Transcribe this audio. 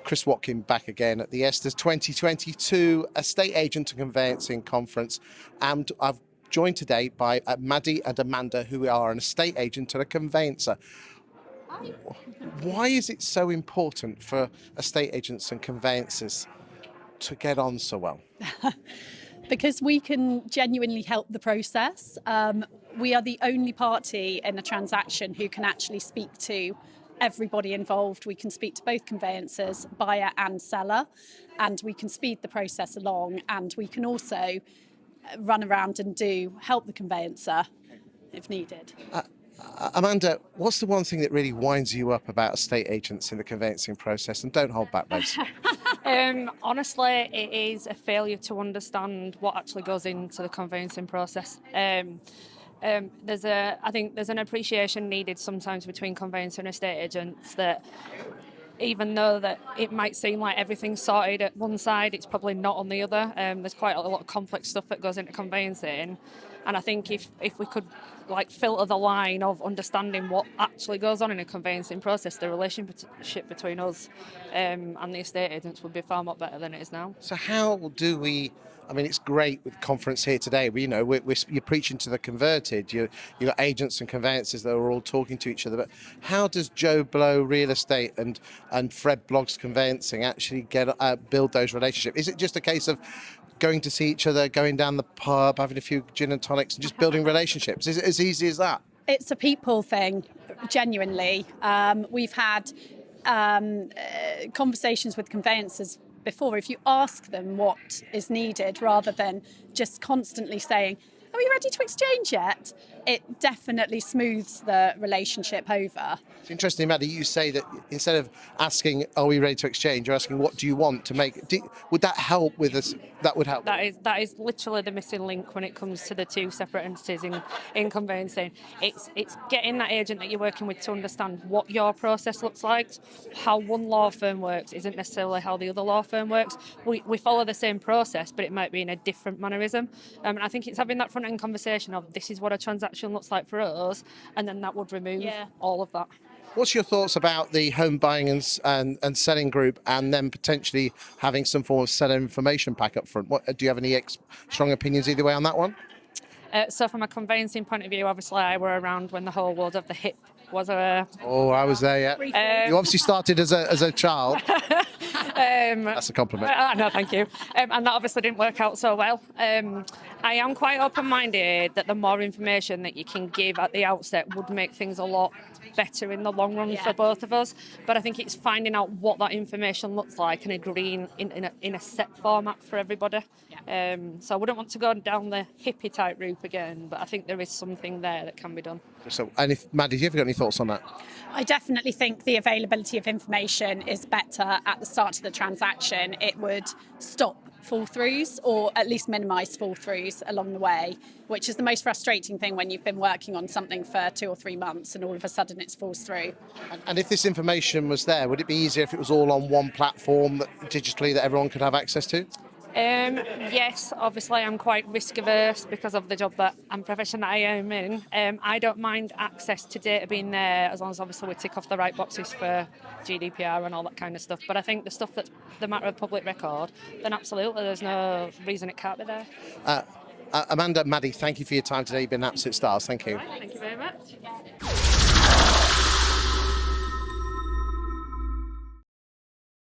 Chris Watkin back again at the ESTAS 2022 Estate Agent and Conveyancing Conference, and I've joined today by Maddie and Amanda, who are an estate agent and a conveyancer. Why is it so important for estate agents and conveyancers to get on so well? Because we can genuinely help the process. We are the only party in a transaction who can actually speak to everybody involved. We can speak to both conveyancers, buyer and seller, and we can speed the process along, and we can also run around and help the conveyancer if needed. Amanda, what's the one thing that really winds you up about estate agents in the conveyancing process? And don't hold back, babes. Honestly, it is a failure to understand what actually goes into the conveyancing process. I think there's an appreciation needed sometimes between conveyancer and estate agents that even though that it might seem like everything's sorted at one side, it's probably not on the other. There's quite a lot of complex stuff that goes into conveyancing, and I think if we could filter the line of understanding what actually goes on in a conveyancing process, the relationship between us and the estate agents would be far more better than it is now. So how do we? I mean, it's great with the conference here today. You're preaching to the converted. You've got agents and conveyancers that are all talking to each other. But how does Joe Blow Real Estate and Fred Blogg's Conveyancing actually build those relationships? Is it just a case of going to see each other, going down the pub, having a few gin and tonics, and just building relationships? Is it as easy as that? It's a people thing, genuinely. We've had conversations with conveyancers before. If you ask them what is needed rather than just constantly saying, "Are we ready to exchange yet?" it definitely smooths the relationship over. It's interesting, Maddie, you say that instead of asking, "Are we ready to exchange?" you're asking, "What do you want to make?" Would that help with us? That would help. That is literally the missing link when it comes to the two separate entities in conveyancing. It's getting that agent that you're working with to understand what your process looks like. How one law firm works isn't necessarily how the other law firm works. We follow the same process, but it might be in a different mannerism. And I think it's having that front end conversation of this is what a transaction looks like for us, and then that would remove all of that. What's your thoughts about the home buying and selling group, and then potentially having some form of seller information pack up front? Do you have any strong opinions either way on that one? So from a conveyancing point of view, obviously I were around when the whole world of the HIP was a... Oh, I was there, yeah. You obviously started as a child. That's a compliment. No, thank you. And that obviously didn't work out so well. I am quite open-minded that the more information that you can give at the outset would make things a lot better in the long run for both of us. But I think it's finding out what that information looks like and agreeing in a set format for everybody. So I wouldn't want to go down the hippie type route again, but I think there is something there that can be done. So, and Maddie, have you ever got any thoughts on that? I definitely think the availability of information is better at the start of the transaction. It would stop fall-throughs, or at least minimise fall-throughs along the way, which is the most frustrating thing when you've been working on something for 2 or 3 months and all of a sudden it falls through. And if this information was there, would it be easier if it was all on one platform digitally that everyone could have access to? Yes, obviously I'm quite risk averse because of the job and profession that I am in. I don't mind access to data being there as long as obviously we tick off the right boxes for GDPR and all that kind of stuff. But I think the stuff that's the matter of public record, then absolutely there's no reason it can't be there. Amanda, Maddie, thank you for your time today. You've been absolute stars. Thank you. Thank you very much.